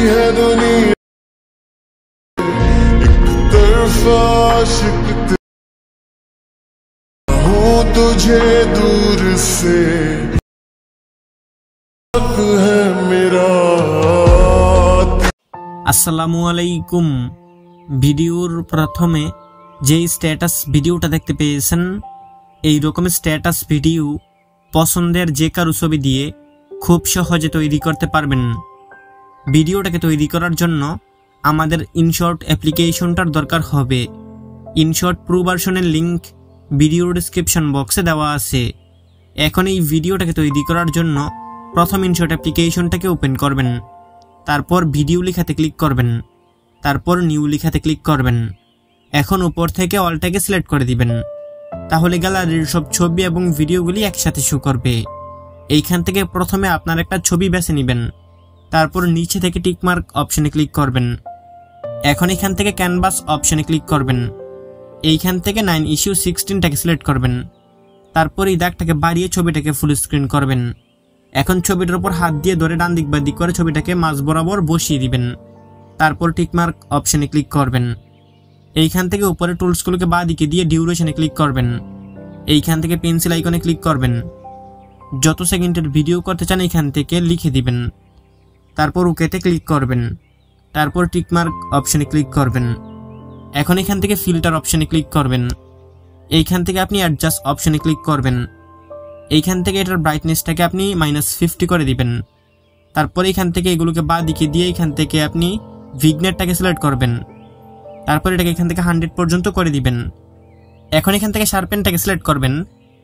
है दुनिया एक तरफा आशिक हूँ तुझे दूर से है मेरा। আসসালামু আলাইকুম। ভিডিওর প্রথমে যেই স্ট্যাটাস ভিডিওটা দেখতে পেয়েছেন এই রকমের স্ট্যাটাস ভিডিও পছন্দের যে কারো ছবি দিয়ে খুব সহজে তৈরি করতে পারবেন। ভিডিওটাকে তৈরি করার জন্য আমাদের ইনশট অ্যাপ্লিকেশনটার দরকার হবে। ইনশট প্রো ভার্সনের লিংক ভিডিও ডেসক্রিপশন বক্সে দেওয়া আছে। এখন এই ভিডিওটাকে তৈরি করার জন্য প্রথম ইনশট অ্যাপ্লিকেশনটাকে ওপেন করবেন, তারপর ভিডিও লেখাতে ক্লিক করবেন, তারপর নিউ লেখাতে ক্লিক করবেন। এখন উপর থেকে অলটাকে সিলেক্ট করে দিবেন, তাহলে গ্যালারির সব ছবি এবং ভিডিওগুলি একসাথে শো করবে। এইখান থেকে প্রথমে আপনার একটা ছবি বেছে নেবেন, তারপর নিচে থেকে টিকমার্ক অপশনে ক্লিক করবেন। এখন এখান থেকে ক্যানভাস অপশনে ক্লিক করবেন। এইখান থেকে 9:16টাকে সিলেক্ট করবেন, তারপর এই দাগটাকে বাড়িয়ে ছবিটাকে ফুল স্ক্রিন করবেন। এখন ছবিটার উপর হাত দিয়ে ধরে ডান দিক বা দিক করে ছবিটাকে মাঝ বরাবর বসিয়ে দিবেন, তারপর টিকমার্ক অপশনে ক্লিক করবেন। এইখান থেকে উপরে টুলসগুলোকে বাঁ দিকে দিয়ে ডিউরেশনে ক্লিক করবেন। এইখান থেকে পেন্সিল আইকনে ক্লিক করবেন। যত সেকেন্ডের ভিডিও করতে চান এইখান থেকে লিখে দিবেন, তারপর ওকেতে ক্লিক করবেন, তারপর টিকমার্ক অপশনে ক্লিক করবেন। এখন এখান থেকে ফিল্টার অপশনে ক্লিক করবেন। এইখান থেকে আপনি অ্যাডজাস্ট অপশনে ক্লিক করবেন। এইখান থেকে এটার ব্রাইটনেসটাকে আপনি -50 করে দিবেন, তারপর এইখান থেকে এগুলোকে বাঁ দিকে দিয়ে এইখান থেকে আপনি ভিগনেটটাকে সিলেক্ট করবেন, তারপর এটাকে এখান থেকে 100 পর্যন্ত করে দিবেন। এখন এখান থেকে শার্পেনটাকে সিলেক্ট করবেন,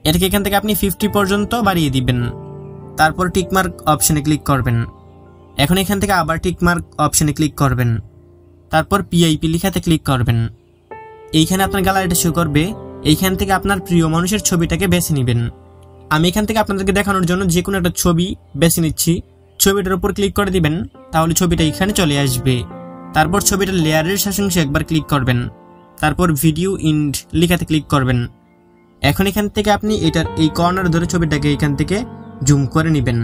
এটাকে এখান থেকে আপনি 50 পর্যন্ত বাড়িয়ে দিবেন, তারপর টিকমার্ক অপশনে ক্লিক করবেন। এখন এখান থেকে আবার টিকমার্ক অপশনে ক্লিক করবেন, তারপর পিআইপি লেখাতে ক্লিক করবেন। এইখানে আপনার গ্যালারিটা শো করবে। এইখান থেকে আপনার প্রিয় মানুষের ছবিটাকে বেছে নেবেন। আমি এখান থেকে আপনাদেরকে দেখানোর জন্য যে কোনো একটা ছবি বেছে নিচ্ছি। ছবিটার উপর ক্লিক করে দিবেন, তাহলে ছবিটা এখানে চলে আসবে। তারপর ছবিটার লেয়ারের শেষাংশে একবার ক্লিক করবেন, তারপর ভিডিও ইন্ড লেখাতে ক্লিক করবেন। এখন এখান থেকে আপনি এটার এই কর্নার ধরে ছবিটাকে এখান থেকে জুম করে নেবেন,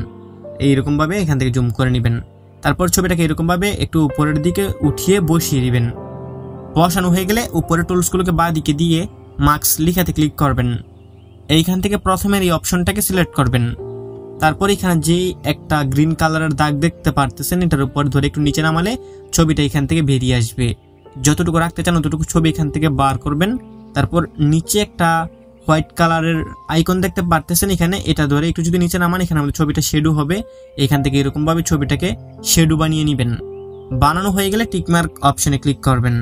এইরকম ভাবে এখান থেকে জুম করে নেবেন। তারপর ছবিটাকে এরকম ভাবে একটু উপরের দিকে উঠিয়ে বসিয়ে দিবেন। বসানো হয়ে গেলে উপরের টুলসগুলোকে বাঁ দিকে দিয়ে মার্কস লেখাতে ক্লিক করবেন। এইখান থেকে প্রথমের এই অপশনটাকে সিলেক্ট করবেন, তারপর এখানে যে একটা গ্রিন কালারের দাগ দেখতে পারতেছেন এটার উপর ধরে একটু নিচে নামালে ছবিটা এখান থেকে বেরিয়ে আসবে। যতটুকু রাখতে চান ততটুকু ছবি এখান থেকে বার করবেন। তারপর নিচে একটা হোয়াইট কালারের আইকন দেখতে পারতেছেন, এখানে এটা ধরে একটু যদি নিচে নামান এখানে আমাদের ছবিটা শেডো হবে। এখান থেকে এরকম ভাবে ছবিটাকে শেডো বানিয়ে নেবেন। বানানো হয়ে গেলে টিকমার্ক অপশনে ক্লিক করবেন।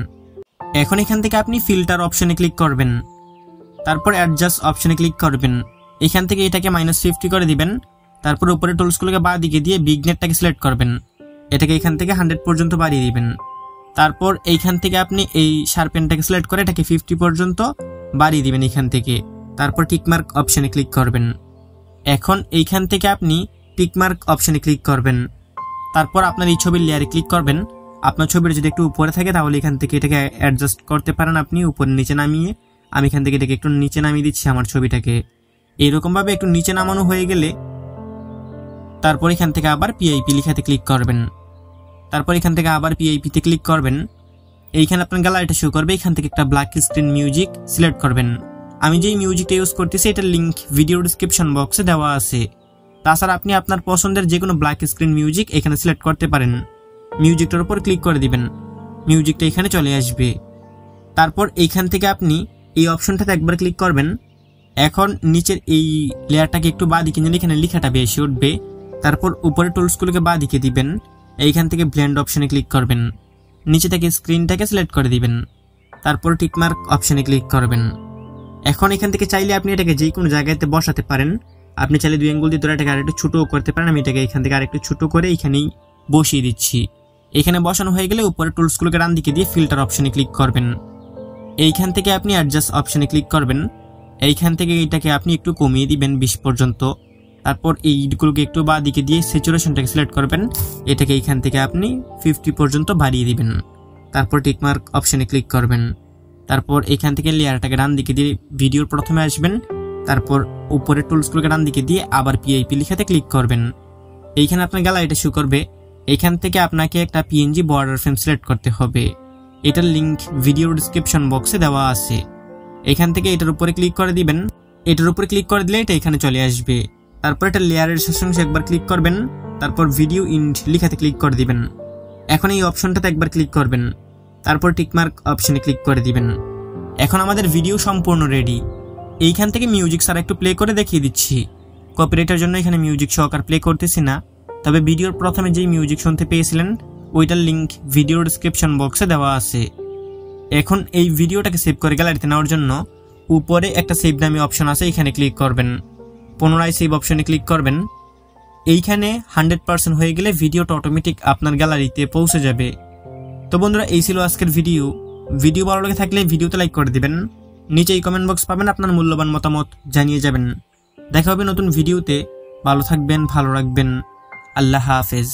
এখন এখান থেকে আপনি ফিল্টার অপশনে ক্লিক করবেন, তারপর অ্যাডজাস্ট অপশনে ক্লিক করবেন। এখান থেকে এটাকে -50 করে দিবেন, তারপর উপরে টুলসগুলোকে বাঁ দিকে দিয়ে ভিগনেটটাকে সিলেক্ট করবেন। এটাকে এখান থেকে 100 পর্যন্ত বাড়িয়ে দিবেন। তারপর এইখান থেকে আপনি এই শার্পেনটাকে সিলেক্ট করে এটাকে 50 পর্যন্ত বাড়িয়ে দিবেন এইখান থেকে, তারপর টিকমার্ক অপশনে ক্লিক করবেন। এখন এইখান থেকে আপনি টিকমার্ক অপশনে ক্লিক করবেন, তারপর আপনার এই ছবির লেয়ারে ক্লিক করবেন। আপনার ছবিটা যদি একটু উপরে থাকে তাহলে এখান থেকে এটাকে অ্যাডজাস্ট করতে পারেন আপনি উপরে নিচে নামিয়ে। আমি এখান থেকে এটাকে একটু নিচে নামিয়ে দিচ্ছি আমার ছবিটাকে। এইরকম ভাবে একটু নিচে নামানো হয়ে গেলে তারপর এখান থেকে আবার পিআইপি লেখাতে ক্লিক করবেন, তারপর এখান থেকে আবার পিআইপিতে ক্লিক করবেন। এইখানে আপনার গ্যালারিটা শো করবে। এখান থেকে একটা ব্ল্যাক স্ক্রিন মিউজিক সিলেক্ট করবেন। আমি যেই মিউজিকটা ইউজ করতেছি এটার লিংক ভিডিও ডেসক্রিপশন বক্সে দেওয়া আছে। তাছাড়া আপনি আপনার পছন্দের যে কোনো ব্ল্যাক স্ক্রিন মিউজিক এখানে সিলেক্ট করতে পারেন। মিউজিকটার উপর ক্লিক করে দিবেন, মিউজিকটা এখানে চলে আসবে। তারপর এইখান থেকে আপনি এই অপশনটাতে একবার ক্লিক করবেন। এখন নিচের এই লেয়ারটাকে একটু বাঁ দিকে নিলে এখানে লেখাটা বেশি উঠবে। তারপর উপরে টুলসগুলোকে বাঁ দিকে দিবেন, এইখান থেকে ব্লেন্ড অপশনে ক্লিক করবেন। নিচে থেকে স্ক্রিনটাকে সিলেক্ট করে দিবেন, তারপর টিকমার্ক অপশনে ক্লিক করবেন। এখন এখান থেকে চাইলে আপনি এটাকে যে কোনো জায়গাতে বসাতে পারেন। আপনি চাইলে 2 আঙ্গুল দিয়ে ধরে এটাকে আরেকটু ছোটও করতে পারেন। আমি এটাকে এখান থেকে আরেকটু ছোট করে এইখানেই বসিয়ে দিচ্ছি। এখানে বসানো হয়ে গেলে উপরে টুলসগুলোকে ডান দিকে দিয়ে ফিল্টার অপশনে ক্লিক করবেন। এইখান থেকে আপনি অ্যাডজাস্ট অপশনে ক্লিক করবেন। এইখান থেকে এটাকে আপনি একটু কমিয়ে দিবেন 20 পর্যন্ত। তারপর এইগুলোকে একটু বাঁ দিকে দিয়ে স্যাচুরেশনটাকে সিলেক্ট করবেন। এটাকে এইখান থেকে আপনি 50 পর্যন্ত বাড়িয়ে দিবেন, তারপর টিকমার্ক অপশনে ক্লিক করবেন। তারপর এখান থেকে লেয়ারটাকে ডান দিকে দিয়ে ভিডিওর প্রথমে আসবেন, তারপর উপরের টুলসগুলোকে ডান দিকে দিয়ে আবার পিআইপি লেখাতে ক্লিক করবেন। এইখানে আপনার গ্যালারিটা শো করবে। এখান থেকে আপনাকে একটা পিএনজি বর্ডার ফ্রেম সিলেক্ট করতে হবে। এটার লিংক ভিডিও ডিসক্রিপশন বক্সে দেওয়া আছে। এখান থেকে এটার উপরে ক্লিক করে দিবেন। এটার উপরে ক্লিক করে দিলে এটা এখানে চলে আসবে। তারপর এটা লেয়ারের শেষাংশে একবার ক্লিক করবেন, তারপর ভিডিও ইন্ড লিখাতে ক্লিক করে দিবেন। এখন এই অপশনটাতে একবার ক্লিক করবেন, তারপর টিকমার্ক অপশনে ক্লিক করে দিবেন। এখন আমাদের ভিডিও সম্পূর্ণ রেডি। এইখান থেকে মিউজিক ছাড়া একটু প্লে করে দেখিয়ে দিচ্ছি। কপিরাইটের জন্য এখানে মিউজিক সহকার প্লে করতেছি না, তবে ভিডিওর প্রথমে যেই মিউজিক শুনতে পেয়েছিলেন ওইটার লিংক ভিডিও ডিসক্রিপশন বক্সে দেওয়া আছে। এখন এই ভিডিওটাকে সেভ করে গ্যালারিতে নেওয়ার জন্য উপরে একটা সেভ নামে অপশন আছে, এখানে ক্লিক করবেন। পুনরায় সেভ অপশনে ক্লিক করবেন। এইখানে 100% হয়ে গেলে ভিডিওটা অটোমেটিক আপনার গ্যালারিতে পৌঁছে যাবে। তো বন্ধুরা, এই ছিল আজকের ভিডিও ভালো লেগে থাকলে ভিডিওতে লাইক করে দিবেন। নিচেই কমেন্ট বক্স পাবেন, আপনার মূল্যবান মতামত জানিয়ে যাবেন। দেখা হবে নতুন ভিডিওতে। ভালো থাকবেন, ভালো রাখবেন। আল্লাহ হাফেজ।